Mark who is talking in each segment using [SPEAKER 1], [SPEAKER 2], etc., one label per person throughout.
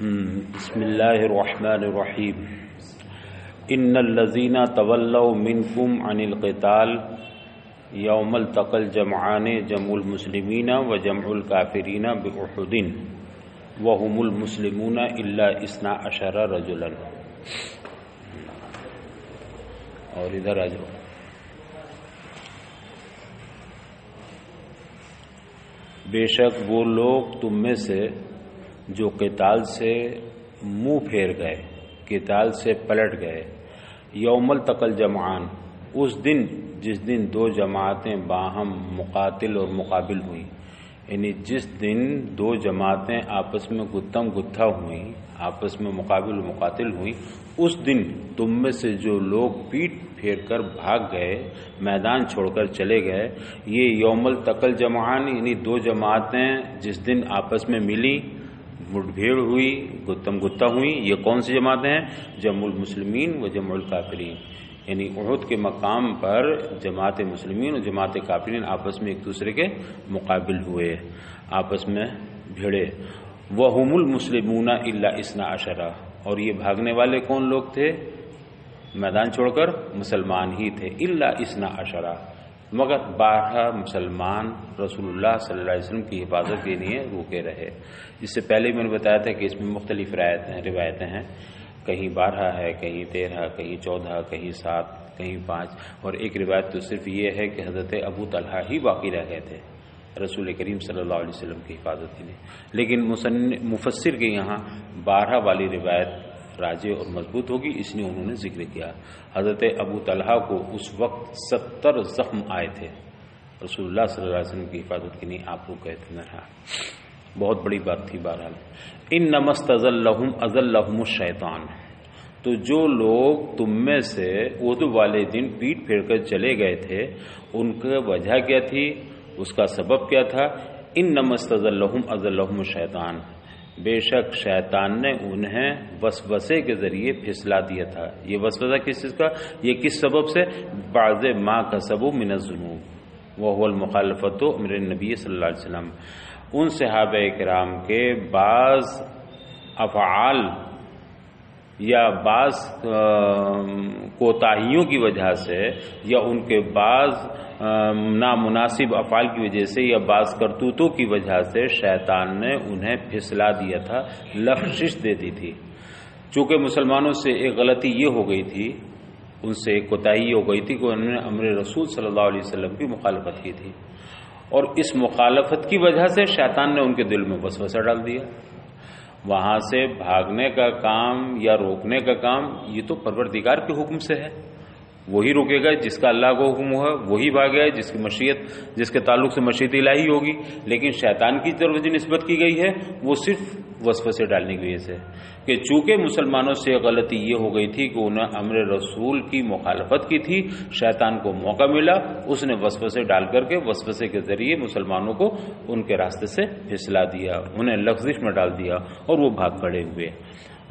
[SPEAKER 1] بسم اللہ الرحمن الرحیم ان الذین تولوا منکم عن القتال یوم التقى الجمعان جمع المسلمین وجمع الکافرین بأحد وهم المسلمون الا 12 رجلا. اور ادھر آ جاؤ. بے شک وہ لوگ تم میں سے جو قتال سے منہ پھیر گئے، قتال سے پلٹ گئے، یوم التقى الجمعان، اس دن جس دن دو جماعتیں باہم مقاتل اور مقابل ہوئیں، یعنی جس دن دو جماعتیں آپس میں گتم گتھا ہوئیں، آپس میں مقابل و مقاتل ہوئیں، اس دن تم میں سے جو لوگ پیٹ پھیر کر بھاگ گئے، میدان چھوڑ کر چلے گئے، یہ یوم التقى الجمعان یعنی دو جماعتیں جس دن آپس میں ملی، مٹ بھیڑ ہوئی، گتم گتھا ہوئی، یہ کون سی جماعتیں ہیں؟ جمع المسلمین و جمع الکافرین، یعنی احد کے مقام پر جماعت مسلمین اور جماعت کافرین آپس میں ایک دوسرے کے مقابل ہوئے، آپس میں بھیڑے. وَهُمُ الْمُسْلِمُونَ إِلَّا 12، اور یہ بھاگنے والے کون لوگ تھے؟ میدان چھوڑ کر مسلمان ہی تھے. إِلَّا 12، مگر 12 مسلمان رسول اللہ صلی اللہ علیہ وسلم کی حفاظت کے لیے روکے رہے. اس سے پہلے میں نے بتایا تھا کہ اس میں مختلف روایتیں ہیں، کہیں 12 ہے، کہیں 13، کہیں 14، کہیں 7، کہیں 5، اور ایک روایت تو صرف یہ ہے کہ حضرت ابو طلحہ ہی باقی رہ گئے تھے رسول کریم صلی اللہ علیہ وسلم کی حفاظت کے لیے. لیکن مفسر کے یہاں 12 والی روایت راجع اور مضبوط ہوگی، اس لیے انہوں نے ذکر کیا. حضرت ابو طلحہ کو اس وقت 70 زخم آئے تھے، رسول اللہ صلی اللہ علیہ وسلم کی حفاظت کے لیے آپ کو کہتے نہ رہا. بہت بڑی بات تھی. بہرحال انما استزلهم اذلهم الشیطان، تو جو لوگ تم میں سے عہد والے دن پیٹ پھیر کر چلے گئے تھے، ان کی وجہ کیا تھی، اس کا سبب کیا تھا؟ انما استزلهم اذلهم الشیطان، بے شک شیطان نے انہیں وسوسے کے ذریعے پھسلا دیا تھا. یہ وسوسہ کس چیز کا؟ یہ کس سبب سے؟ بعض ما کسبوا من الذنوب وهو المخالفۃ امر النبی صلی اللہ علیہ وسلم، ان صحابہ کرام کے بعض افعال یا بعض کوتاہیوں کی وجہ سے، یا ان کے بعض نامناسب افعال کی وجہ سے، یا بعض کرتوتوں کی وجہ سے شیطان نے انہیں پھسلا دیا تھا، لغزش دے دی تھی. چونکہ مسلمانوں سے ایک غلطی یہ ہو گئی تھی، ان سے ایک کوتاہی ہو گئی تھی کہ انہوں نے امر رسول صلی اللہ علیہ وسلم کی مخالفت کی تھی، اور اس مخالفت کی وجہ سے شیطان نے ان کے دل میں وسوسہ ڈال دیا. وہاں سے بھاگنے کا کام یا روکنے کا کام یہ تو پروردگار کے حکم سے ہے، وہی روکے گا جس کا اللہ کو حکم ہوا، وہی بھاگے جس کی مشیت، جس کے تعلق سے مشیت الہی ہوگی. لیکن شیطان کی طرف جو نسبت کی گئی ہے وہ صرف وسوسے ڈالنے کی وجہ سے، کہ چونکہ مسلمانوں سے غلطی یہ ہو گئی تھی کہ انہیں امر رسول کی مخالفت کی تھی، شیطان کو موقع ملا، اس نے وسوسے ڈال کر کے وسوسے کے ذریعے مسلمانوں کو ان کے راستے سے پھسلا دیا، انہیں لغزش میں ڈال دیا، اور وہ بھاگ کھڑے ہوئے.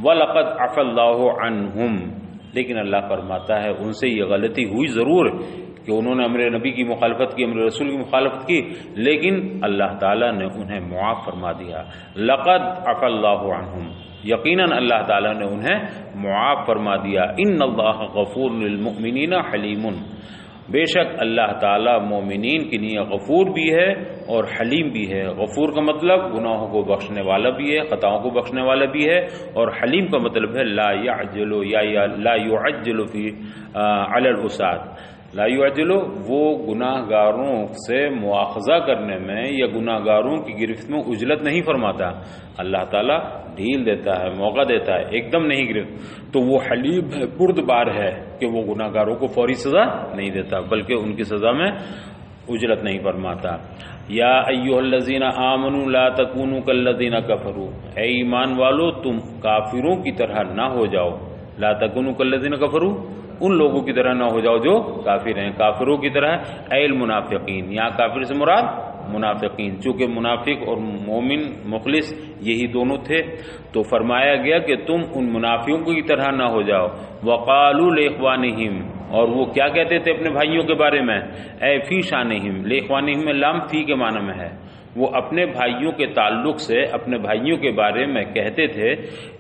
[SPEAKER 1] وَلَقَدْ عَفَا اللَّهُ عَنْهُمْ، لیکن اللہ فرماتا ہے ان سے یہ غلطی ہوئی ضرور کہ انہوں نے امر نبی کی مخالفت کی، امر رسول کی مخالفت کی، لیکن اللہ تعالیٰ نے انہیں معاف فرما دیا. لقد عفا اللہ عنہم، یقیناً اللہ تعالیٰ نے انہیں معاف فرما دیا. ان اللہ غفور للمؤمنین حلیم، بے شک اللہ تعالیٰ مومنین کے لیے غفور بھی ہے اور حلیم بھی ہے. غفور کا مطلب گناہوں کو بخشنے والا بھی ہے، خطاؤں کو بخشنے والا بھی ہے، اور حلیم کا مطلب ہے لا یعجل یا لا یعجل فی علی العصاة، لا یعجل، وہ گناہ گاروں سے مواخذہ کرنے میں یا گناہ گاروں کی گرفت میں عجلت نہیں فرماتا. اللہ تعالیٰ ڈھیل دیتا ہے، موقع دیتا ہے، ایک دم نہیں گرفت. تو وہ حلیم ہے، بردبار ہے کہ وہ گناہ گاروں کو فوری سزا نہیں دیتا، بلکہ ان کی سزا میں عجلت نہیں فرماتا. یا ایھا الذین آمنوا لا تکونوا کالذین کفروا، اے ایمان والو تم کافروں کی طرح نہ ہو جاؤ. لا تکونوا کالذین کفروا، ان لوگوں کی طرح نہ ہو جاؤ جو کافر ہیں، کافروں کی طرح. اے المنافقین، یہاں کافر سے مراد منافقین، چونکہ منافق اور مومن مخلص یہی دونوں تھے، تو فرمایا گیا کہ تم ان منافقوں کی طرح نہ ہو جاؤ. وقالوا لاخوانہم، اور وہ کیا کہتے تھے اپنے بھائیوں کے بارے میں؟ اے فی شانہم، لاخوانہم میں لام فی کے معنی میں ہے، وہ اپنے بھائیوں کے تعلق سے اپنے بھائیوں کے بارے میں کہتے تھے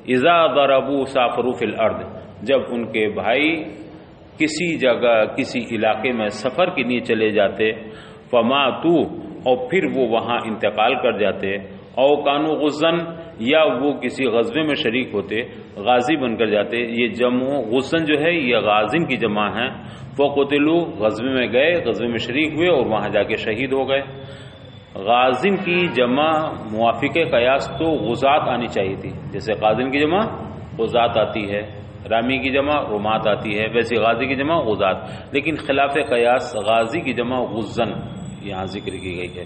[SPEAKER 1] اذا ضربوا سافروا فی الارض، جب ان کے بھائی کسی جگہ کسی علاقے میں سفر کے لیے چلے جاتے، فماتوا، اور پھر وہ وہاں انتقال کر جاتے، او کانوا غزن، یا وہ کسی غزوے میں شریک ہوتے، غازی بن کر جاتے. یہ جمع غزن جو ہے یہ غازن کی جمع ہے. فقتلوا، غزوے میں گئے، غزوے میں شریک ہوئے اور وہاں جا کے شہید ہو گئے. غازن کی جمع موافق قیاس تو غزات آنی چاہیے تھی، جیسے غازن کی جمع غزات آتی ہے، رامی کی جمع رمات آتی ہے، ویسے غازی کی جمع غزات، لیکن خلاف قیاس غازی کی جمع غزن یہاں ذکر کی گئی ہے.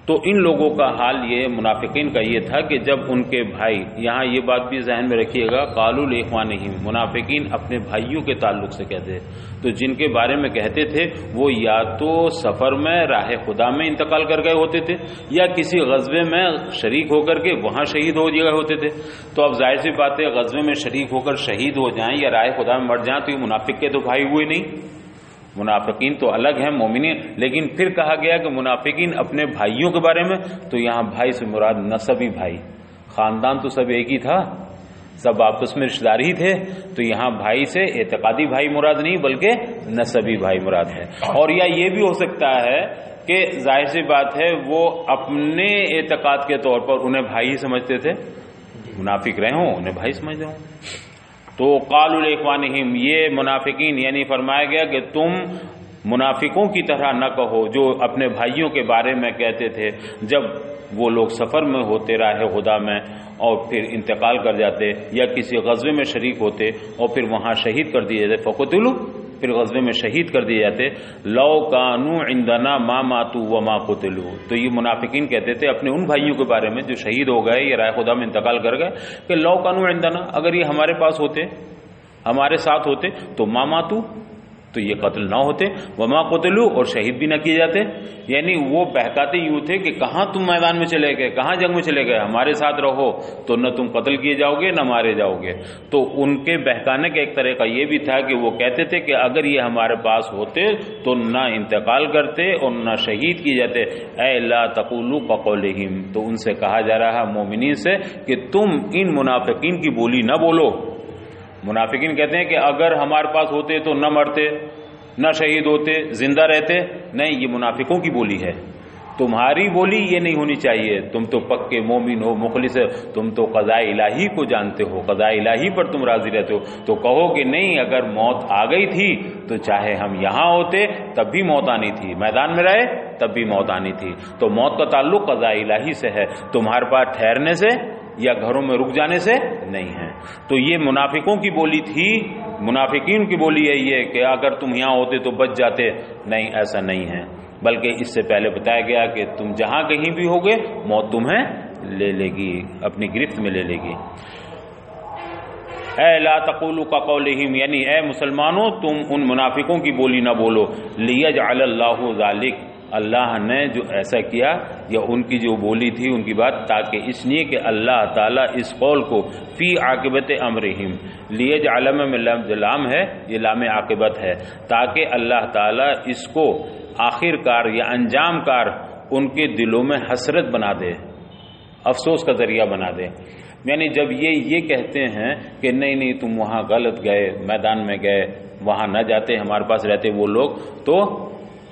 [SPEAKER 1] تو ان لوگوں کا حال یہ منافقین کا یہ تھا کہ جب ان کے بھائی، یہاں یہ بات بھی ذہن میں رکھیے گا، قالوا لاخوانہم، منافقین اپنے بھائیوں کے تعلق سے کہتے ہیں، تو جن کے بارے میں کہتے تھے وہ یا تو سفر میں راہ خدا میں انتقال کر گئے ہوتے تھے یا کسی غزوے میں شریک ہو کر کے وہاں شہید ہو گئے ہوتے تھے. تو اب ظاہر سی بات ہے غزوے میں شریک ہو کر شہید ہو جائیں یا راہ خدا میں مر جائیں تو یہ منافق کے تو بھائی ہوئے نہیں. منافقین تو الگ ہیں مومنین، لیکن پھر کہا گیا کہ منافقین اپنے بھائیوں کے بارے میں، تو یہاں بھائی سے مراد نسبی بھائی، خاندان تو سب ایک ہی تھا، سب آپس میں رشتہ دار ہی تھے، تو یہاں بھائی سے اعتقادی بھائی مراد نہیں بلکہ نسبی بھائی مراد ہے. اور یا یہ بھی ہو سکتا ہے کہ ظاہر سی بات ہے وہ اپنے اعتقاد کے طور پر انہیں بھائی سمجھتے تھے، منافق رہے ہوں انہیں بھائی سمجھتے ہوں. تو قالوا لاخوانہم، یہ منافقین یعنی فرمایا گیا کہ تم منافقوں کی طرح نہ کہو جو اپنے بھائیوں کے بارے میں کہتے تھے جب وہ لوگ سفر میں ہوتے راہ خدا میں اور پھر انتقال کر جاتے یا کسی غزوے میں شریک ہوتے اور پھر وہاں شہید کر دیے جاتے، فقتلوا، پھر غزوے میں شہید کر دیے جاتے، لو کانوا عندنا ما ماتوا وما قتلوا. تو یہ منافقین کہتے تھے اپنے ان بھائیوں کے بارے میں جو شہید ہو گئے یا راہ خدا میں انتقال کر گئے کہ لو کانوا عندنا، اگر یہ ہمارے پاس ہوتے، ہمارے ساتھ ہوتے تو ما ماتوا، تو یہ قتل نہ ہوتے، وما قتلوا، اور شہید بھی نہ کیے جاتے. یعنی وہ بہکاتے یوں تھے کہ کہاں تم میدان میں چلے گئے، کہاں جنگ میں چلے گئے، ہمارے ساتھ رہو تو نہ تم قتل کیے جاؤ گے نہ مارے جاؤ گے. تو ان کے بہکانے کا ایک طریقہ یہ بھی تھا کہ وہ کہتے تھے کہ اگر یہ ہمارے پاس ہوتے تو نہ انتقال کرتے اور نہ شہید کیے جاتے. اے لا تقولوا كقولهم، تو ان سے کہا جا رہا مومنین سے کہ تم ان منافقین کی بولی نہ بولو. منافقین کہتے ہیں کہ اگر ہمارے پاس ہوتے تو نہ مرتے نہ شہید ہوتے، زندہ رہتے. نہیں، یہ منافقوں کی بولی ہے، تمہاری بولی یہ نہیں ہونی چاہیے. تم تو پکے مومن ہو، مخلص ہے، تم تو قضاء الہی کو جانتے ہو، قضاء الہی پر تم راضی رہتے ہو. تو کہو کہ نہیں، اگر موت آ گئی تھی تو چاہے ہم یہاں ہوتے تب بھی موت آنی تھی، میدان میں رہے تب بھی موت آنی تھی. تو موت کا تعلق قضاء الہی سے ہے، تمہارے پاس ٹھہرنے سے یا گھروں میں رک جانے سے نہیں ہے. تو یہ منافقوں کی بولی تھی، منافقین کی بولی ہے یہ کہ اگر تم یہاں ہوتے تو بچ جاتے. نہیں، ایسا نہیں ہے، بلکہ اس سے پہلے بتایا گیا کہ تم جہاں کہیں بھی ہوگے موت تمہیں لے لے گی، اپنی گرفت میں لے لے گی. اے لا تقولوا كقولهم، یعنی اے مسلمانوں تم ان منافقوں کی بولی نہ بولو. لیجعل اللہ ذلک، اللہ نے جو ایسا کیا یا ان کی جو بولی تھی ان کی بات، تاکہ اس لیے کہ اللہ تعالیٰ اس قول کو فی عاقبت امرہم، لیجعل میں لام ہے، یہ لام عاقبت ہے، تاکہ اللہ تعالیٰ اس کو آخر کار یا انجام کار ان کے دلوں میں حسرت بنا دے، افسوس کا ذریعہ بنا دے. یعنی جب یہ کہتے ہیں کہ نہیں نہیں تم وہاں غلط گئے، میدان میں گئے، وہاں نہ جاتے، ہمارے پاس رہتے وہ لوگ تو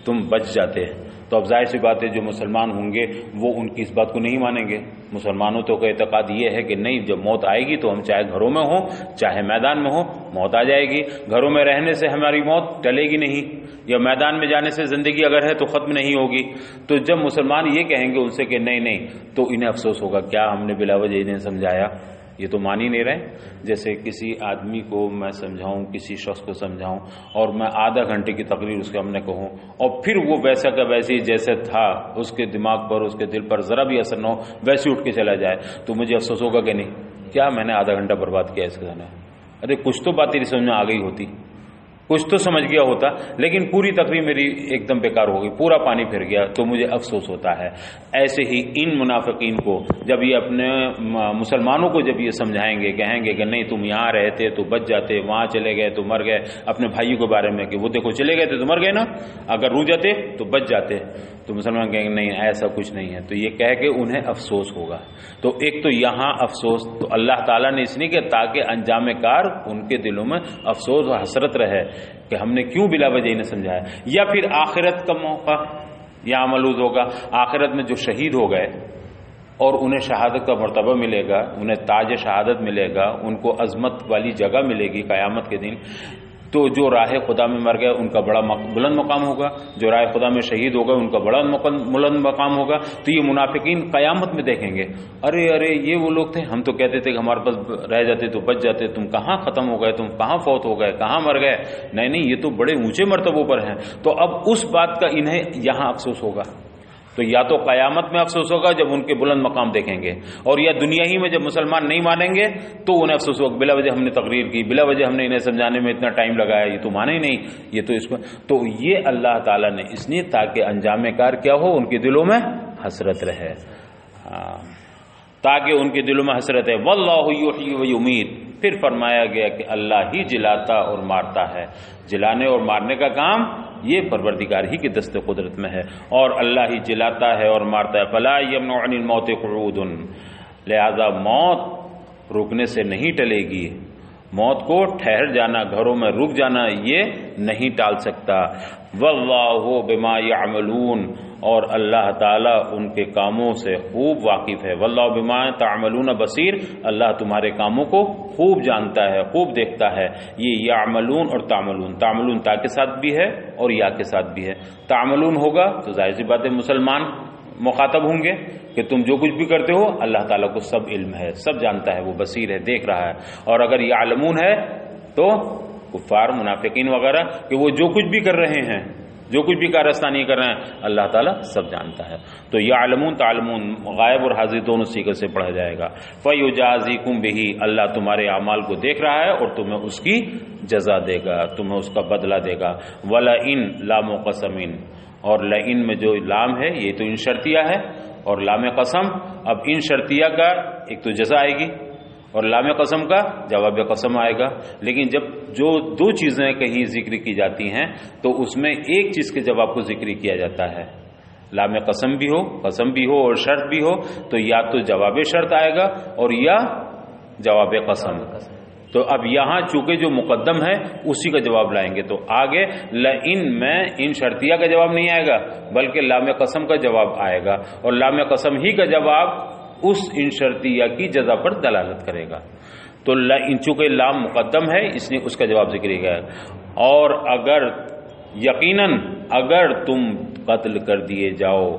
[SPEAKER 1] تم بچ جاتے. تو اب ظاہر سی بات ہے جو مسلمان ہوں گے وہ ان کی اس بات کو نہیں مانیں گے. مسلمانوں تو کا اعتقاد یہ ہے کہ نہیں، جب موت آئے گی تو ہم چاہے گھروں میں ہوں چاہے میدان میں ہوں موت آ جائے گی. گھروں میں رہنے سے ہماری موت ٹلے گی نہیں، یا میدان میں جانے سے زندگی اگر ہے تو ختم نہیں ہوگی. تو جب مسلمان یہ کہیں گے ان سے کہ نہیں نہیں، تو انہیں افسوس ہوگا، کیا ہم نے بلا وجہ انہیں سمجھایا، یہ تو مان ہی نہیں رہے. جیسے کسی آدمی کو میں سمجھاؤں، کسی شخص کو سمجھاؤں اور میں آدھا گھنٹے کی تقریر اس کے ہم نے کہوں اور پھر وہ ویسا کا ویسی جیسے تھا اس کے دماغ پر، اس کے دل پر ذرا بھی اثر نہ ہو، ویسے اٹھ کے چلا جائے، تو مجھے افسوس ہوگا کہ نہیں، کیا میں نے آدھا گھنٹہ برباد کیا اس کے سامنے. ارے کچھ تو بات تیری سمجھ میں آ گئی ہوتی، کچھ تو سمجھ گیا ہوتا، لیکن پوری تقریر میری ایک دم بیکار ہو گئی، پورا پانی پھر گیا، تو مجھے افسوس ہوتا ہے۔ ایسے ہی ان منافقین کو جب یہ اپنے مسلمانوں کو جب یہ سمجھائیں گے، کہیں گے کہ نہیں تم یہاں رہتے تو بچ جاتے، وہاں چلے گئے تو مر گئے، اپنے بھائیوں کے بارے میں کہ وہ دیکھو چلے گئے تھے تو مر گئے نا، اگر رک جاتے تو بچ جاتے، تو مسلمان کہیں گے نہیں ایسا کچھ نہیں ہے، تو یہ کہہ کے انہیں افسوس ہوگا۔ تو ایک تو یہاں افسوس تو اللہ تعالیٰ نے اس لیے کہ تاکہ انجام کار ان کے دلوں میں افسوس و حسرت رہے کہ ہم نے کیوں بلا وجہ انہیں سمجھایا۔ یا پھر آخرت کا موقع یہاں ملوز ہوگا، آخرت میں جو شہید ہو گئے اور انہیں شہادت کا مرتبہ ملے گا، انہیں تاج شہادت ملے گا، ان کو عظمت والی جگہ ملے گی قیامت کے دن، تو جو راہ خدا میں مر گئے ان کا بڑا بلند مقام ہوگا، جو راہ خدا میں شہید ہوگا ان کا بڑا بلند مقام ہوگا۔ تو یہ منافقین قیامت میں دیکھیں گے، ارے یہ وہ لوگ تھے، ہم تو کہتے تھے کہ ہمارے پاس رہ جاتے تو بچ جاتے، تم کہاں ختم ہو گئے، تم کہاں فوت ہو گئے، کہاں مر گئے، نہیں یہ تو بڑے اونچے مرتبوں پر ہیں۔ تو اب اس بات کا انہیں یہاں افسوس ہوگا، تو یا تو قیامت میں افسوس ہوگا جب ان کے بلند مقام دیکھیں گے، اور یا دنیا ہی میں جب مسلمان نہیں مانیں گے تو انہیں افسوس ہوگا بلا وجہ ہم نے تقریر کی، بلا وجہ ہم نے انہیں سمجھانے میں اتنا ٹائم لگایا، یہ تو مانے ہی نہیں، یہ تو اس کو تو یہ اللہ تعالیٰ نے اس لیے تاکہ انجام کار کیا ہو، ان کے دلوں میں حسرت رہے، تاکہ ان کے دلوں میں حسرت ہے۔ واللہ یحیی و یمیت، پھر فرمایا گیا کہ اللہ ہی جلاتا اور مارتا ہے، جلانے اور مارنے کا کام یہ پروردگار ہی کے دست قدرت میں ہے، اور اللہ ہی جلاتا ہے اور مارتا ہے۔ فلا یمنع عن الموت قعود، لہذا موت رکنے سے نہیں ٹلے گی، موت کو ٹھہر جانا، گھروں میں رک جانا یہ نہیں ٹال سکتا۔ واللہ بما یعملون، اور اللہ تعالیٰ ان کے کاموں سے خوب واقف ہے۔ واللہ بما تعملون بصیر، اللہ تمہارے کاموں کو خوب جانتا ہے، خوب دیکھتا ہے۔ یہ یعملون اور تعملون، تعملون تا کے ساتھ بھی ہے اور یا کے ساتھ بھی ہے۔ تعملون ہوگا تو ظاہر سی بات ہے مسلمان مخاطب ہوں گے کہ تم جو کچھ بھی کرتے ہو اللہ تعالیٰ کو سب علم ہے، سب جانتا ہے، وہ بصیر ہے، دیکھ رہا ہے۔ اور اگر یعلمون ہے تو کفار منافقین وغیرہ کہ وہ جو کچھ بھی کر رہے ہیں، جو کچھ بھی کارستانی کر رہے ہیں اللہ تعالیٰ سب جانتا ہے۔ تو یعلمون تعلمون غائب اور حاضر دونوں سیغے سے پڑھا جائے گا۔ فَيُجَازِكُمْ بِهِ، اللہ تمہارے اعمال کو دیکھ رہا ہے اور تمہیں اس کی جزا دے گا، تمہیں اس کا بدلہ دے گا۔ وَلَئِن لَامُ قَسَمٍ، اور لئن میں جو لام ہے یہ تو ان شرطیہ ہے، اور لام قسم، اب ان شرطیہ کا ایک تو جزا آئے گی اور لام قسم کا جواب قسم آئے گا۔ لیکن جب جو دو چیزیں کہیں ذکر کی جاتی ہیں تو اس میں ایک چیز کے جواب کو ذکر کیا جاتا ہے، لام قسم بھی ہو، قسم بھی ہو اور شرط بھی ہو، تو یا تو جواب شرط آئے گا اور یا جواب قسم۔ تو اب یہاں چونکہ جو مقدم ہے اسی کا جواب لائیں گے، تو آگے لئن میں ان شرطیہ کا جواب نہیں آئے گا بلکہ لام قسم کا جواب آئے گا، اور لام قسم ہی کا جواب اس ان شرطیہ کی جزا پر دلالت کرے گا۔ تو چونکہ لام مقدم ہے اس لیے اس کا جواب ذکر گیا ہے۔ اور اگر یقیناً اگر تم قتل کر دیے جاؤ،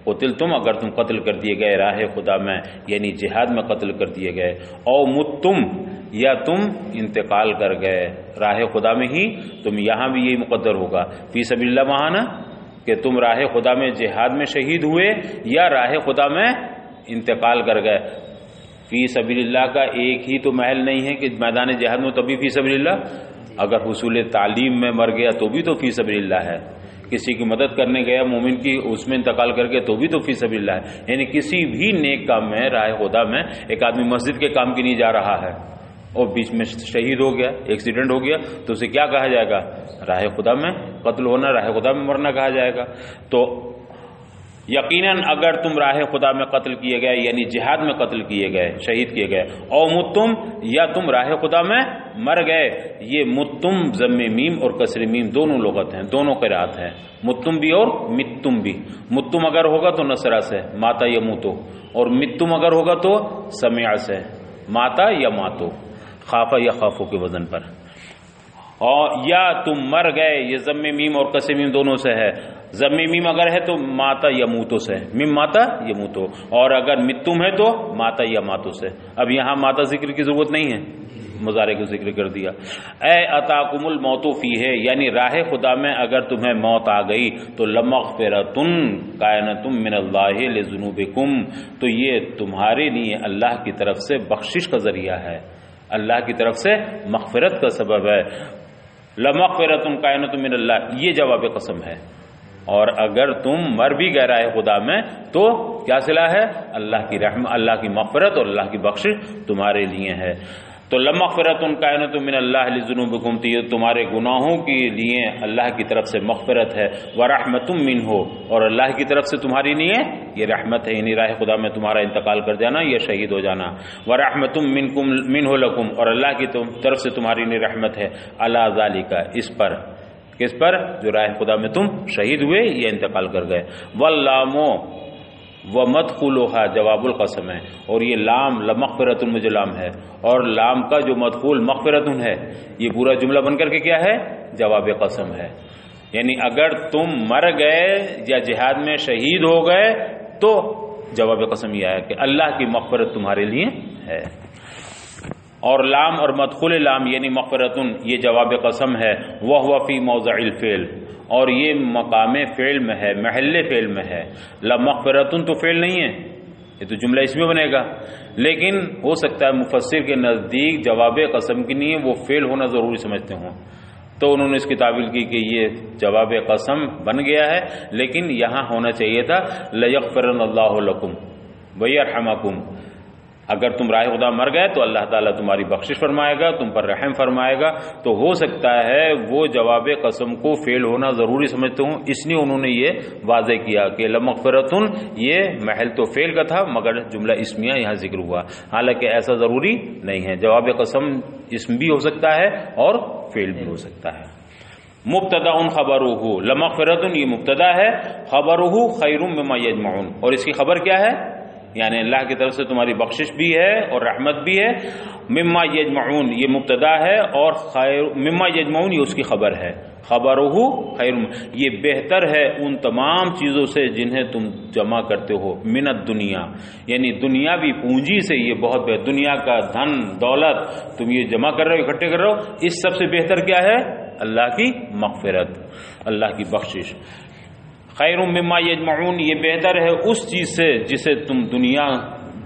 [SPEAKER 1] قتل تم، اگر تم قتل کر دیے گئے راہ خدا میں یعنی جہاد میں قتل کر دیے گئے، او متم، یا تم انتقال کر گئے راہ خدا میں ہی، تم یہاں بھی یہی مقدر ہوگا فی سبیل اللہ وہاں نا کہ تم راہ خدا میں جہاد میں شہید ہوئے یا راہ خدا میں انتقال کر گئے۔ فی سبیل اللہ کا ایک ہی تو محل نہیں ہے کہ میدان جہاد میں تبھی فی سبیل اللہ، اگر حصول تعلیم میں مر گیا تو بھی تو فی سبیل اللہ ہے، کسی کی مدد کرنے گیا مومن کی اس میں انتقال کر کے تو بھی تو فی سبیل اللہ ہے۔ یعنی کسی بھی نیک کام میں راہ خدا میں ایک آدمی مسجد کے کام کے لیے جا رہا ہے اور بیچ میں شہید ہو گیا، ایکسیڈنٹ ہو گیا، تو اسے کیا کہا جائے گا؟ راہ خدا میں قتل ہونا، راہ خدا میں مرنا کہا جائے گا۔ تو یقیناً اگر تم راہ خدا میں قتل کیے گئے یعنی جہاد میں قتل کیے گئے، شہید کیے گئے، او متم، یا تم راہ خدا میں مر گئے، یہ متم ضم میم اور کسر میم دونوں لغت ہیں، دونوں قرات ہیں، متم بھی اور متم بھی۔ متم اگر ہوگا تو نصرہ سے ماتا یا موتو، اور متم اگر ہوگا تو سمع سے ماتا یا ماتو، خافا یا خافو کے وزن پر۔ اور یا تم مر گئے، یہ ضم میم اور کسر میم دونوں سے ہے، ضم میم اگر ہے تو ماتا یا موتو سے، میم ماتا یا موتو، اور اگر متم ہے تو ماتا یا ماتو سے۔ اب یہاں ماتا ذکر کی ضرورت نہیں ہے، مضارع کو ذکر کر دیا۔ اے اتاکم الموت فیہ، یعنی راہ خدا میں اگر تمہیں موت آ گئی تو لمغفرۃ کائنۃ من اللہ لذنوبکم، تو یہ تمہارے لیے اللہ کی طرف سے بخشش کا ذریعہ ہے، اللہ کی طرف سے مغفرت کا سبب ہے۔ لمغفرۃ کائنۃ من اللہ، یہ جواب قسم ہے. اور اگر تم مر بھی گئے راہ خدا میں تو کیا صلہ ہے؟ اللہ کی رحمت، اللہ کی مغفرت اور اللہ کی بخشش تمہارے لیے ہے. تو لمغفرۃ کائنۃ من اللہ لذنوبکم، یہ تمہارے گناہوں کے لیے اللہ کی طرف سے مغفرت ہے. ورحمۃ منہ، اور اللہ کی طرف سے تمہارے لیے یہ رحمت ہے، یعنی راہ خدا میں تمہارا انتقال کر جانا یا شہید ہو جانا. ورحمۃ منہ لکم، اور اللہ کی طرف سے تمہاری لیے رحمت ہے. علی ذالک، اس پر، کس پر؟ جو راہ خدا میں تم شہید ہوئے یا انتقال کر گئے. واللام ومدخولها جواب القسم ہے، اور یہ لام لمغفرۃ مجھے لام ہے، اور لام کا جو مدخول مغفرۃ ہے، یہ پورا جملہ بن کر کے کیا ہے؟ جواب قسم ہے. یعنی اگر تم مر گئے یا جہاد میں شہید ہو گئے تو جواب قسم یہ ہے کہ اللہ کی مغفرت تمہارے لیے ہے. اور لام اور مدخول لام یعنی مغفرتن، یہ جواب قسم ہے. وہو فی موضع الفعل، اور یہ مقام فعل میں ہے، محل فعل میں ہے. لمغفرتن تو فعل نہیں ہے، یہ تو جملہ اس میں بنے گا، لیکن ہو سکتا ہے مفسر کے نزدیک جواب قسم کے لیے وہ فعل ہونا ضروری سمجھتے ہوں، تو انہوں نے اس کی تعبیر کی کہ یہ جواب قسم بن گیا ہے، لیکن یہاں ہونا چاہیے تھا لیغفرن اللہ لکم ویرحمکم. اگر تم راہ خدا مر گئے تو اللہ تعالیٰ تمہاری بخشش فرمائے گا، تم پر رحم فرمائے گا. تو ہو سکتا ہے وہ جواب قسم کو فعل ہونا ضروری سمجھتے ہوں، اس لیے انہوں نے یہ واضح کیا کہ لمغفرتن یہ محل تو فعل کا تھا مگر جملہ اسمیہ یہاں ذکر ہوا، حالانکہ ایسا ضروری نہیں ہے. جواب قسم اسم بھی ہو سکتا ہے اور فعل بھی ہو سکتا ہے. مبتدا خبرہ، لمغفرتن یہ مبتدا ہے، خبرہ خیر مما یجمعون، اور اس کی خبر کیا ہے؟ یعنی اللہ کی طرف سے تمہاری بخشش بھی ہے اور رحمت بھی ہے. مما یجمعون یہ مبتدا ہے، اور خیر مما یجمعون یہ اس کی خبر ہے. خبرہ خیر، یہ بہتر ہے ان تمام چیزوں سے جنہیں تم جمع کرتے ہو. من الدنیا، یعنی دنیاوی پونجی سے یہ بہت بہتر، دنیا کا دھن دولت تم یہ جمع کر رہے ہو، اکٹھے کر رہے ہو، اس سب سے بہتر کیا ہے؟ اللہ کی مغفرت، اللہ کی بخشش. خیر مما یجمعون یہ بہتر ہے اس چیز سے جسے تم دنیا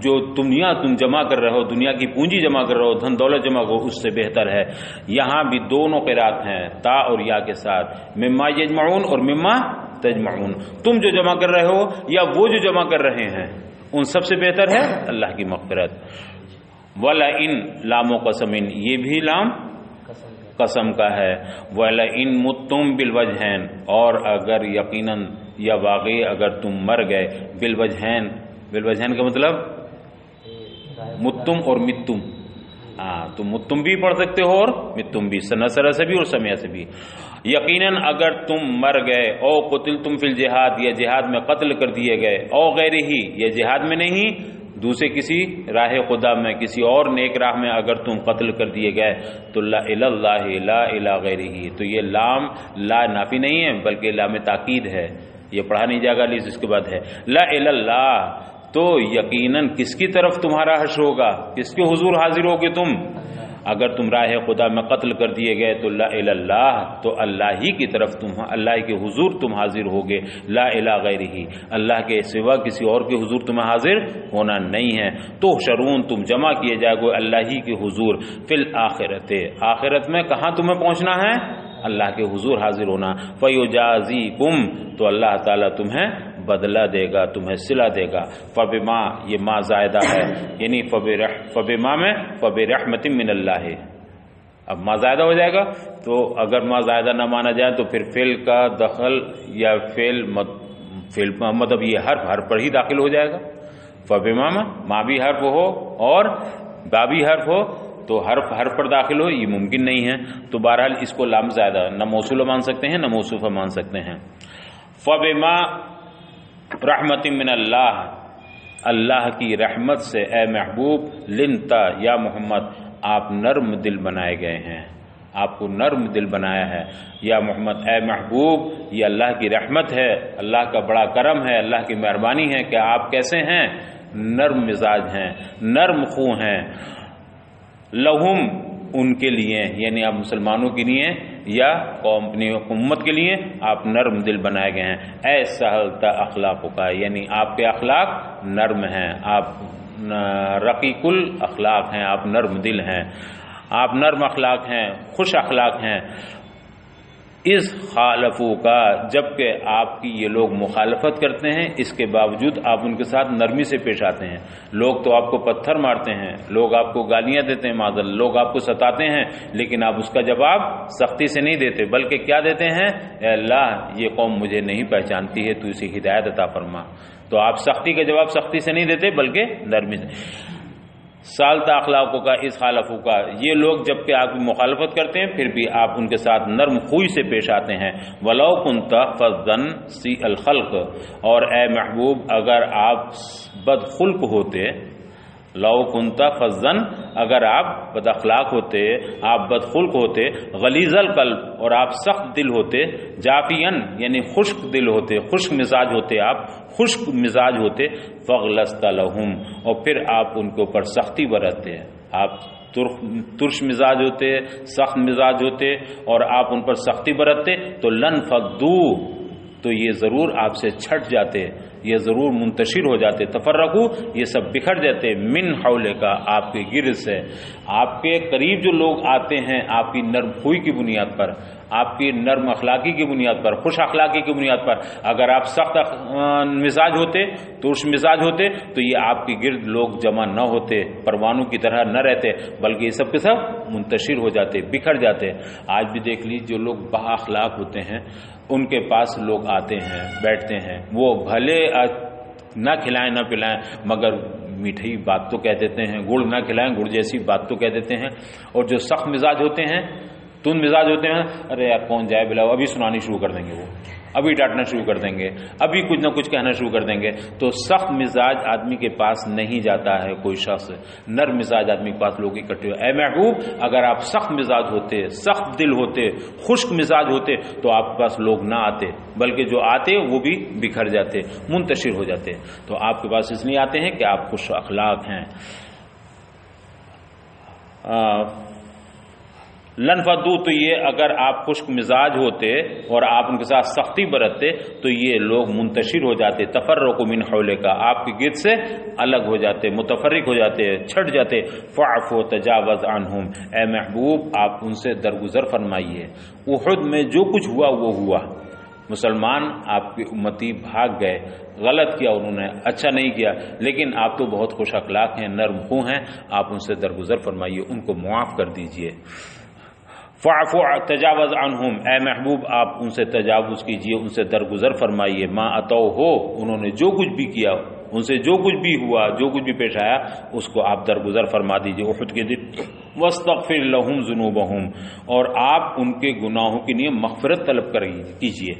[SPEAKER 1] تم جمع کر رہے ہو، دنیا کی پونجی جمع کر رہے ہو، دھن دولت جمع کرو، اس سے بہتر ہے. یہاں بھی دونوں قرات ہیں تا اور یا کے ساتھ، مما یجمعون اور مما تجمعون. تم جو جمع کر رہے ہو یا وہ جو جمع کر رہے ہیں ان سب سے بہتر ہے اللہ کی مغفرت. وَلَئِن لام و قسم، یہ بھی لام قسم کا ہے. وَلَئِن مُتُّم بِالْوَجْهَيْنِ، اور اگر یقیناً یا واقعی اگر تم مر گئے، بالوجہین کا مطلب متم اور متم. تو متم بھی پڑھ سکتے ہو اور متم بھی، سنسرہ سے بھی اور سمیہ سے بھی. یقیناً اگر تم مر گئے، او قتلتم فی الجہاد، یا جہاد میں قتل کر دیے گئے، او غیر ہی یا جہاد میں نہیں دوسرے کسی راہ خدا میں کسی اور نیک راہ میں اگر تم قتل کر دیے گئے تو لا الہ اللہ لا الہ غیرہ، تو یہ لام لا نافی نہیں ہے بلکہ لام تاکید ہے، یہ پڑھا نہیں جائے گا لیکن اس کے بعد ہے لا الہ اللہ. تو یقیناً کس کی طرف تمہارا حشر ہوگا، کس کے حضور حاضر ہوگے تم؟ اگر تم راہ خدا میں قتل کر دیے گئے تو لا الہ اللہ، تو اللہ ہی کی طرف اللہ کے حضور تم حاضر ہوگے. لا الہ غیرہ، اللہ کے سوا کسی اور کے حضور تمہیں حاضر ہونا نہیں ہے. تو شرون تم جمع کیے جائے گو اللہ ہی کے حضور. فی الآخرت، آخرت میں کہاں تمہیں پہنچنا ہے؟ اللہ کے حضور حاضر ہونا. فیجازیکم، تو اللہ تعالیٰ تمہیں بدلہ دے گا، تمہیں صلہ دے گا. فبما، یہ ما زائدہ ہے، یعنی فبما میں فبرحمت من اللہ. اب ما زائدہ ہو جائے گا، تو اگر ما زائدہ نہ مانا جائے تو پھر فعل کا دخل یا فعل مطلب یہ حرف پر ہی داخل ہو جائے گا. فبما میں ما بھی حرف ہو اور با بھی حرف ہو تو حرف پر داخل ہو یہ ممکن نہیں ہے. تو بہرحال اس کو لام زائدہ نہ موصولہ مان سکتے ہیں نہ موصوفہ مان سکتے ہیں. فبما رحمت من اللہ، اللہ کی رحمت سے اے محبوب، لنتا یا محمد آپ نرم دل بنائے گئے ہیں، آپ کو نرم دل بنایا ہے. یا محمد اے محبوب، یہ اللہ کی رحمت ہے، اللہ کا بڑا کرم ہے، اللہ کی مہربانی ہے کہ آپ کیسے ہیں؟ نرم مزاج ہیں، نرم خو ہیں. لہم ان کے لیے، یعنی آپ مسلمانوں کے لیے یا قوم اپنی امت کے لیے آپ نرم دل بنائے گئے ہیں. اے سہلتا اخلاق کا، یعنی آپ کے اخلاق نرم ہیں، آپ رقیق الاخلاق ہیں، آپ نرم دل ہیں، آپ نرم اخلاق ہیں، خوش اخلاق ہیں. اس خالفو کا، جبکہ آپ کی یہ لوگ مخالفت کرتے ہیں، اس کے باوجود آپ ان کے ساتھ نرمی سے پیش آتے ہیں۔ لوگ تو آپ کو پتھر مارتے ہیں، لوگ آپ کو گالیاں دیتے ہیں، معذاللہ لوگ آپ کو ستاتے ہیں، لیکن آپ اس کا جواب سختی سے نہیں دیتے، بلکہ کیا دیتے ہیں؟ اے اللہ یہ قوم مجھے نہیں پہچانتی ہے، تو اسے ہدایت عطا فرما۔ تو آپ سختی کا جواب سختی سے نہیں دیتے بلکہ نرمی سے۔ سالتا اخلاقوں کا اس خالفوں کا، یہ لوگ جبکہ آپ کی مخالفت کرتے ہیں پھر بھی آپ ان کے ساتھ نرم خوئی سے پیش آتے ہیں۔ وَلَوْ كُنْتَ فَظًّا سِيءَ الْخَلْقِ، اور اے محبوب اگر آپ بدخلق ہوتے، لو کنت فظًّا اگر آپ بد اخلاق ہوتے، آپ بدخلق ہوتے، غلیظ القلب اور آپ سخت دل ہوتے، جافین یعنی خشک دل ہوتے، خشک مزاج ہوتے، آپ خشک مزاج ہوتے، فغلظت لهم، اور پھر آپ ان کے اوپر سختی برتتے، آپ ترش مزاج ہوتے، سخت مزاج ہوتے اور آپ ان پر سختی برتتے، تو لن فضو، تو یہ ضرور آپ سے چھٹ جاتے، یہ ضرور منتشر ہو جاتے، تفرقو یہ سب بکھر جاتے، من حولے کا آپ کے گرد سے۔ آپ کے قریب جو لوگ آتے ہیں آپ کی نرم خوئی کی بنیاد پر، آپ کی نرم اخلاقی کی بنیاد پر، خوش اخلاقی کی بنیاد پر، اگر آپ سخت مزاج ہوتے، ترش مزاج ہوتے، تو یہ آپ کے گرد لوگ جمع نہ ہوتے، پروانوں کی طرح نہ رہتے، بلکہ یہ سب کے سب منتشر ہو جاتے، بکھر جاتے۔ آج بھی دیکھ لیجیے جو لوگ با اخلاق ہوتے ہیں ان کے پاس لوگ آتے ہیں، بیٹھتے ہیں، وہ بھلے نہ کھلائیں نہ پلائیں مگر میٹھی بات تو کہہ دیتے ہیں، گڑ نہ کھلائیں گڑ جیسی بات تو کہہ دیتے ہیں۔ اور جو سخت مزاج ہوتے ہیں، تند مزاج ہوتے ہیں، ارے یار کون جائے بلاؤ، ابھی سنانی شروع کر دیں گے، وہ ابھی ڈانٹنا شروع کر دیں گے، ابھی کچھ نہ کچھ کہنا شروع کر دیں گے۔ تو سخت مزاج آدمی کے پاس نہیں جاتا ہے کوئی شخص، نرم مزاج آدمی کے پاس لوگ اکٹھے ہوئے۔ اے محبوب اگر آپ سخت مزاج ہوتے، سخت دل ہوتے، خشک مزاج ہوتے تو آپ کے پاس لوگ نہ آتے، بلکہ جو آتے وہ بھی بکھر جاتے، منتشر ہو جاتے۔ تو آپ کے پاس اس لیے آتے ہیں کہ آپ خوش اخلاق ہیں۔ لن فدو، تو یہ اگر آپ خشک مزاج ہوتے اور آپ ان کے ساتھ سختی برتتے تو یہ لوگ منتشر ہو جاتے، تفرق من حولے کا آپ کے گرد سے الگ ہو جاتے، متفرق ہو جاتے، چھٹ جاتے۔ فاعف و تجاوز عنہم، اے محبوب آپ ان سے درگزر فرمائیے۔ احد میں جو کچھ ہوا وہ ہوا، مسلمان آپ کی امتی بھاگ گئے، غلط کیا انہوں نے، اچھا نہیں کیا، لیکن آپ تو بہت خوش اخلاق ہیں، نرم خو ہیں، آپ ان سے درگزر فرمائیے، ان کو معاف کر دیجئے۔ فاعف تجاوز عنہم، اے محبوب آپ ان سے تجاوز کیجئے، ان سے درگزر فرمائیے۔ ما اتو ہو، انہوں نے جو کچھ بھی کیا، ان سے جو کچھ بھی ہوا، جو کچھ بھی پیش آیا، اس کو آپ درگزر فرما دیجئے احد کے دن۔ واستغفر لهم ذنوبهم، اور آپ ان کے گناہوں کے لیے مغفرت طلب کیجئے،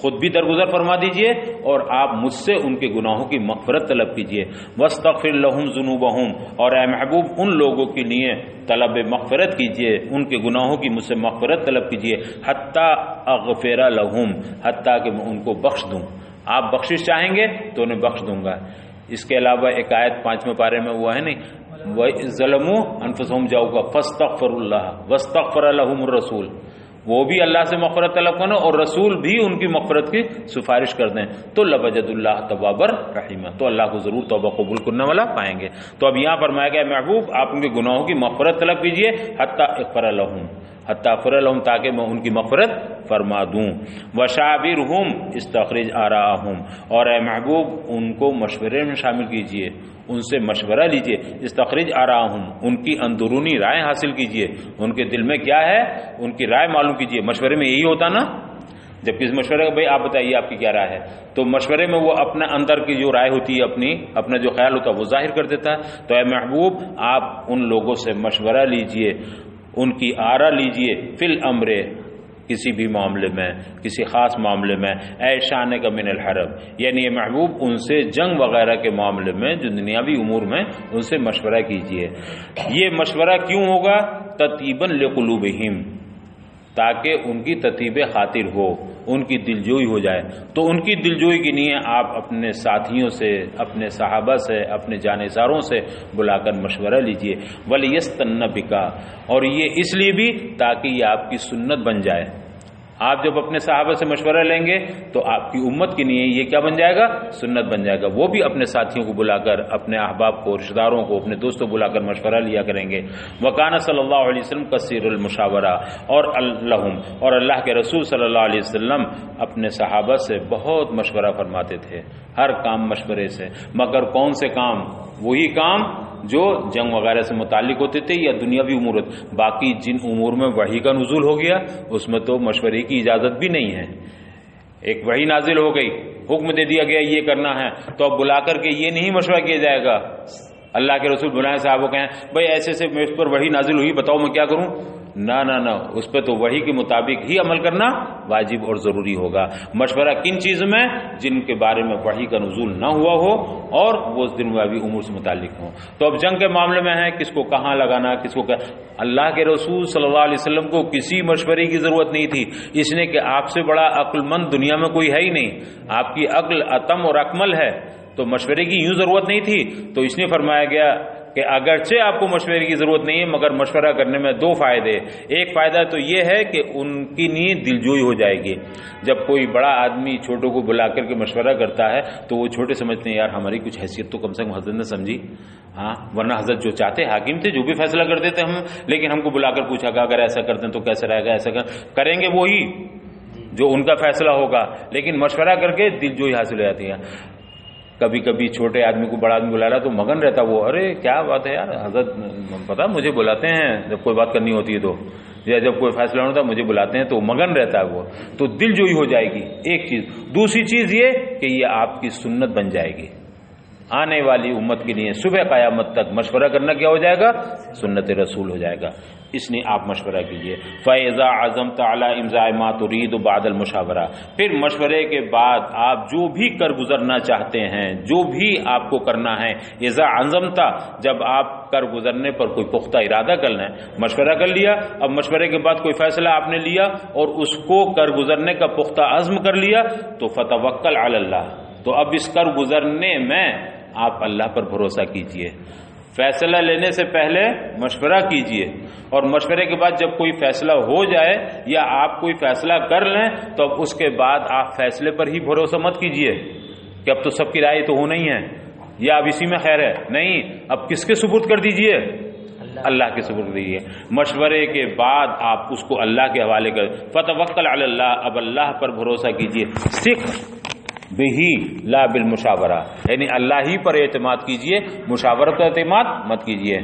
[SPEAKER 1] خود بھی درگزر فرما دیجئے اور آپ مجھ سے ان کے گناہوں کی مغفرت طلب کیجئے۔ واستغفر لهم ذنوبهم، اور اے محبوب ان لوگوں کے لیے طلب مغفرت کیجئے، ان کے گناہوں کی مجھ سے مغفرت طلب کیجئے۔ حتی اغفر لهم، حتیٰ کہ میں ان کو بخش دوں، آپ بخشش چاہیں گے تو انہیں بخش دوں گا۔ اس کے علاوہ ایک آیت 5ویں پارے میں ہوا ہے نہیں، وَظَلَمُوا أَنفُسَهُمْ جاؤگا فَاسْتَغْفَرُوا اللَّهَ وَاسْتَغْفَرَ لَهُمُ الرَّسُولُ، وہ بھی اللہ سے مغفرت طلب کرنا اور رسول بھی ان کی مغفرت کی سفارش کر دیں تو لوجد اللہ توابا رحیمہ، تو اللہ کو ضرور توبہ قبول کرنے والا پائیں گے۔ تو اب یہاں فرمایا گیا محبوب آپ ان کے گناہوں کی مغفرت طلب کیجئے، حتی اغفر لهم، حتی اغفر لهم، تاکہ میں ان کی مغفرت فرما دوں۔ وشاورهم استخرج آراءهم، اور اے محبوب ان کو مشورے میں شامل کیجئے، ان سے مشورہ لیجئے۔ استخرج آراءهم، ان کی اندرونی رائے حاصل کیجئے، ان کے دل میں کیا ہے ان کی رائے معلوم کیجئے۔ مشورے میں یہی ہوتا نا، جب کسی مشورے کا بھائی آپ بتائیے آپ کی کیا رائے ہے، تو مشورے میں وہ اپنا اندر کی جو رائے ہوتی ہے، اپنا جو خیال ہوتا ہے وہ ظاہر کر دیتا ہے۔ تو اے محبوب آپ ان لوگوں سے مشورہ لیجئے، ان کی آرا لیجئے، فی الامر، کسی بھی معاملے میں، کسی خاص معاملے میں، اے شان کا من الحرب، یعنی یہ محبوب ان سے جنگ وغیرہ کے معاملے میں، جو دنیاوی امور میں، ان سے مشورہ کیجئے۔ یہ مشورہ کیوں ہوگا؟ تطیبا لقلوبہم، تاکہ ان کی تطیب خاطر ہو، ان کی دلجوئی ہو جائے۔ تو ان کی دلجوئی کے لیے آپ اپنے ساتھیوں سے، اپنے صحابہ سے، اپنے جانثاروں سے بلا کر مشورہ لیجئے۔ وَلِيَسْتَنَّ بِكَ، اور یہ اس لیے بھی تاکہ یہ آپ کی سنت بن جائے، آپ جب اپنے صحابہ سے مشورہ لیں گے تو آپ کی امت کے لیے یہ کیا بن جائے گا؟ سنت بن جائے گا۔ وہ بھی اپنے ساتھیوں کو بلا کر، اپنے احباب کو، رشتہ داروں کو، اپنے دوستوں کو بلا کر مشورہ لیا کریں گے۔ وکانہ صلی اللہ علیہ وسلم کثیر المشاورہ، اور اللہ کے رسول صلی اللہ علیہ وسلم اپنے صحابہ سے بہت مشورہ فرماتے تھے، ہر کام مشورے سے، مگر کون سے کام؟ وہی کام جو جنگ وغیرہ سے متعلق ہوتے تھے یا دنیاوی امور۔ باقی جن امور میں وحی کا نزول ہو گیا اس میں تو مشورے کی اجازت بھی نہیں ہے۔ ایک وحی نازل ہو گئی، حکم دے دیا گیا یہ کرنا ہے، تو اب بلا کر کے یہ نہیں مشورہ کیا جائے گا۔ اللہ کے رسول بلائیں صاحب کہیں بھائی ایسے سے میرے پر وحی نازل ہوئی، بتاؤ میں کیا کروں؟ نہ، اس پہ تو وحی کے مطابق ہی عمل کرنا واجب اور ضروری ہوگا۔ مشورہ کن چیز میں؟ جن کے بارے میں وحی کا نزول نہ ہوا ہو اور وہ اس دنیاوی امور سے متعلق ہوں۔ تو اب جنگ کے معاملے میں ہے کس کو کہاں لگانا، کس کو اللہ کے رسول صلی اللہ علیہ وسلم کو کسی مشورے کی ضرورت نہیں تھی، اس نے کہ آپ سے بڑا عقل مند دنیا میں کوئی ہے ہی نہیں، آپ کی عقل اتم اور اکمل ہے، تو مشورے کی یوں ضرورت نہیں تھی۔ تو اس نے فرمایا گیا کہ اگرچہ آپ کو مشورے کی ضرورت نہیں ہے مگر مشورہ کرنے میں دو فائدے۔ ایک فائدہ تو یہ ہے کہ ان کی نیت دلجوئی ہو جائے گی۔ جب کوئی بڑا آدمی چھوٹوں کو بلا کر کے مشورہ کرتا ہے تو وہ چھوٹے سمجھتے ہیں یار ہماری کچھ حیثیت تو کم سے کم حضرت نے سمجھی، ہاں ورنہ حضرت جو چاہتے حاکم تھے جو بھی فیصلہ کر دیتے ہم، لیکن ہم کو بلا کر پوچھا کہ اگر ایسا کرتے ہیں تو کیسے رہے گا، ایسا کریں گے وہی جو ان کا فیصلہ ہوگا، لیکن مشورہ کر کے دلجوئی حاصل ہو جاتی ہے۔ کبھی کبھی چھوٹے آدمی کو بڑا آدمی بلا رہا تو مگن رہتا وہ، ارے کیا بات ہے یار حضرت پتا مجھے بلاتے ہیں جب کوئی بات کرنی ہوتی ہے تو، یا جب کوئی فیصلہ ہوتا ہے مجھے بلاتے ہیں، تو مگن رہتا ہے وہ، تو دل جوئی ہو جائے گی ایک چیز۔ دوسری چیز یہ کہ یہ آپ کی سنت بن جائے گی، آنے والی امت کے لیے صبح قیامت تک مشورہ کرنا کیا ہو جائے گا؟ سنت رسول ہو جائے گا۔ اس لیے آپ مشورہ کیجیے۔ فَإِذَا عَزَمْتَ عَلَىٰ إِمْضَاءِ مَا تُرِيدُ بَعْدَ الْمُشَاوَرَةِ، پھر مشورے کے بعد آپ جو بھی کر گزرنا چاہتے ہیں، جو بھی آپ کو کرنا ہے، اِذَا عَزَمْتَ جب آپ کر گزرنے پر کوئی پختہ ارادہ کر لیں، مشورہ کر لیا، اب مشورے کے بعد کوئی فیصلہ آپ نے لیا اور اس کو کر گزرنے کا پختہ عزم کر لیا، تو فَتَوَكَّلْ عَلَى اللَّهِ، تو اب اس کر گزرنے میں آپ اللہ پر بھروسہ کیجئے۔ فیصلہ لینے سے پہلے مشورہ کیجئے، اور مشورے کے بعد جب کوئی فیصلہ ہو جائے یا آپ کوئی فیصلہ کر لیں تو اب اس کے بعد آپ فیصلے پر ہی بھروسہ مت کیجئے کہ اب تو سب کی رائے تو ہونا ہی ہے یا اب اسی میں خیر ہے، نہیں، اب کس کے سپرد کر دیجئے؟ اللہ کے سپرد دیجئے۔ مشورے کے بعد آپ اس کو اللہ کے حوالے کر، فتوکل علی اللہ، اب اللہ پر بھروسہ کیجئے، سکھ بہی لا بالمشاورہ، یعنی اللہ ہی پر اعتماد کیجئے، مشاورت پر اعتماد مت کیجئے۔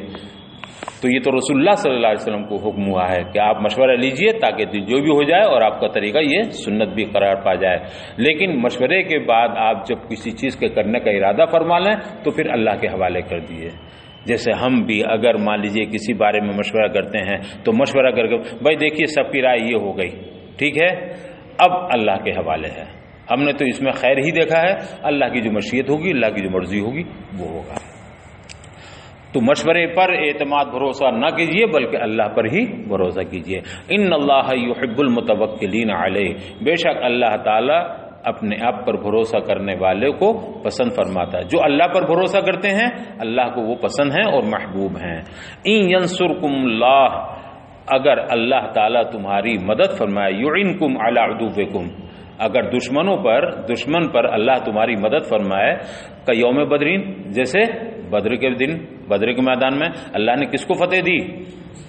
[SPEAKER 1] تو یہ تو رسول اللہ صلی اللہ علیہ وسلم کو حکم ہوا ہے کہ آپ مشورہ لیجئے تاکہ دل جو بھی ہو جائے اور آپ کا طریقہ یہ سنت بھی قرار پا جائے، لیکن مشورے کے بعد آپ جب کسی چیز کے کرنے کا ارادہ فرما لیں تو پھر اللہ کے حوالے کر دیجئے۔ جیسے ہم بھی اگر مان لیجئے کسی بارے میں مشورہ کرتے ہیں تو مشورہ کر کے بھائی دیکھیے سب کی رائے یہ ہو گئی، ٹھیک ہے، اب اللہ کے حوالے ہے، ہم نے تو اس میں خیر ہی دیکھا ہے، اللہ کی جو مشیت ہوگی، اللہ کی جو مرضی ہوگی وہ ہوگا۔ تو مشورے پر اعتماد بھروسہ نہ کیجیے بلکہ اللہ پر ہی بھروسہ کیجیے۔ ان اللہ یحب المتوکلین علیہ، بے شک اللہ تعالی اپنے آپ پر بھروسہ کرنے والے کو پسند فرماتا ہے، جو اللہ پر بھروسہ کرتے ہیں اللہ کو وہ پسند ہیں اور محبوب ہیں۔ ان ینصرکم اللہ، اگر اللہ تعالی تمہاری مدد فرمائے، یعنکم علی عدوکم، اگر دشمن پر اللہ تمہاری مدد فرمائے، کہ یوم بدرین، جیسے بدر کے دن، بدر کے میدان میں اللہ نے کس کو فتح دی؟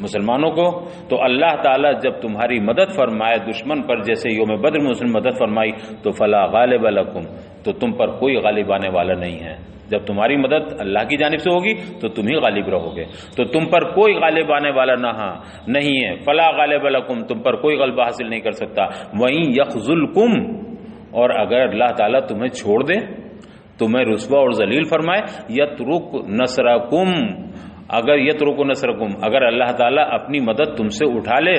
[SPEAKER 1] مسلمانوں کو۔ تو اللہ تعالیٰ جب تمہاری مدد فرمائے دشمن پر، جیسے یوم بدر میں اس نے مدد فرمائی، تو فلا غالب لکم، تو تم پر کوئی غالب آنے والا نہیں ہے۔ جب تمہاری مدد اللہ کی جانب سے ہوگی تو تم ہی غالب رہو گے، تو تم پر کوئی غالب آنے والا نہیں ہے۔ فلا غالب لکم، تم پر کوئی غلبہ حاصل نہیں کر سکتا۔ وَإِن يَخْذُلْكُمْ، اور اگر اللہ تعالیٰ تمہیں چھوڑ دے، تمہیں رسوا اور ذلیل فرمائے، یترک نصرکم، اگر اللہ تعالیٰ اپنی مدد تم سے اٹھا لے،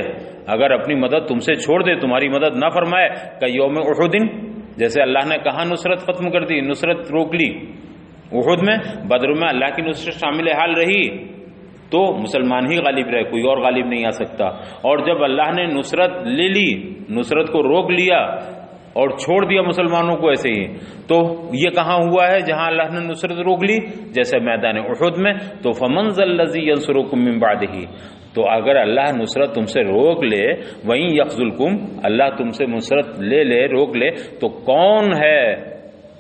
[SPEAKER 1] اگر اپنی مدد تم سے چھوڑ دے، تمہاری مدد نہ فرمائے، کہ یوم احد، جیسے اللہ نے کہاں نصرت ختم کر دی، نصرت روک لی احد میں، بدر میں اللہ کی نصرت شامل حال رہی، تو مسلمان ہی غالب رہے، کوئی اور غالب نہیں آ سکتا۔ اور جب اللہ نے نصرت لے لی، نصرت کو روک لیا اور چھوڑ دیا مسلمانوں کو ایسے ہی، تو یہ کہاں ہوا ہے جہاں اللہ نے نصرت روک لی؟ جیسے میدان احد میں۔ تو فمن ذا الذی ینصرکم من بعدہ، تو اگر اللہ نصرت تم سے روک لے، وہیں یخذلکم، اللہ تم سے نصرت لے لے، روک لے، تو کون ہے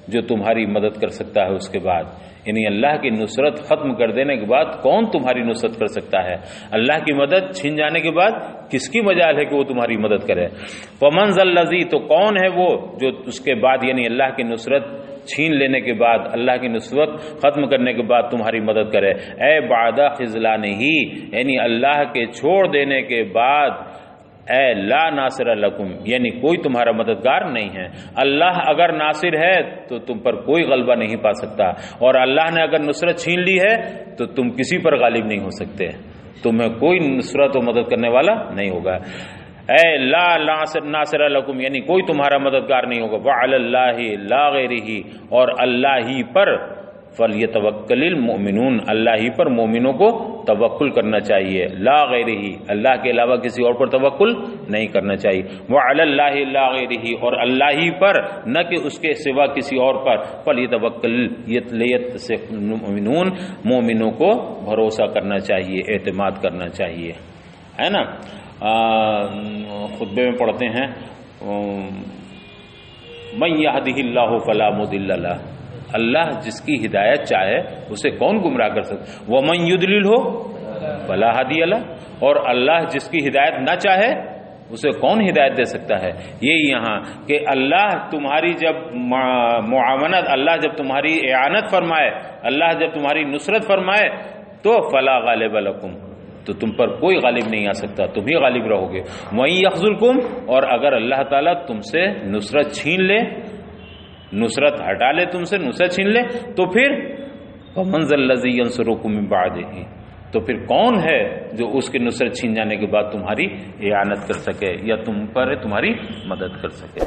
[SPEAKER 1] جو تمہاری مدد کر سکتا ہے اس کے بعد؟ یعنی اللہ کی نصرت ختم کر دینے کے بعد کون تمہاری نصرت کر سکتا ہے؟ اللہ کی مدد چھن جانے کے بعد کس کی مجال ہے کہ وہ تمہاری مدد کرے؟ فمن ذا الذی، تو کون ہے وہ جو اس کے بعد، یعنی اللہ کی نصرت چھین لینے کے بعد، اللہ کی نصرت ختم کرنے کے بعد تمہاری مدد کرے؟ اے بعد خذلانہ، یعنی اللہ کے چھوڑ دینے کے بعد، اے لا ناصر لکم، یعنی کوئی تمہارا مددگار نہیں ہے۔ اللہ اگر ناصر ہے تو تم پر کوئی غلبہ نہیں پا سکتا، اور اللہ نے اگر نصرت چھین لی ہے تو تم کسی پر غالب نہیں ہو سکتے، تمہیں کوئی نصرت و مدد کرنے والا نہیں ہوگا۔ اے لا ناصر لکم، یعنی کوئی تمہارا مددگار نہیں ہوگا۔ وعلی اللہ لا غیرہ، اور اللہ ہی پر فلیتوکل المؤمنون، اللہ ہی پر مومنوں کو توکل کرنا چاہیے، لا غیرہ، اللہ کے علاوہ کسی اور پر توکل نہیں کرنا چاہیے۔ وعلی اللہ لا غیرہ، اور اللہ ہی پر، نہ کہ اس کے سوا کسی اور پر، فلیتوکل المؤمنون، مومنوں کو بھروسہ کرنا چاہیے، اعتماد کرنا چاہیے، ہے نا۔ خطبے میں پڑھتے ہیں من یہدہ اللہ فلا مضل لہ، اللہ جس کی ہدایت چاہے اسے کون گمراہ کر سکتا، ومن یضللہ فلا ہادی لہ، اور اللہ جس کی ہدایت نہ چاہے اسے کون ہدایت دے سکتا ہے۔ یہی یہاں کہ اللہ تمہاری جب معاونت، اللہ جب تمہاری اعانت فرمائے، اللہ جب تمہاری نصرت فرمائے تو فلا غالب لکم، تو تم پر کوئی غالب نہیں آ سکتا، تم ہی غالب رہو گے۔ وہیں یخذلکم، اور اگر اللہ تعالیٰ تم سے نصرت چھین لے، نصرت ہٹا لے، تم سے نصرت چھین لے، تو پھر ومن ذا الذی ینصرکم من بعدہ، تو پھر کون ہے جو اس کی نصرت چھین جانے کے بعد تمہاری اعانت کر سکے یا تم پر تمہاری مدد کر سکے۔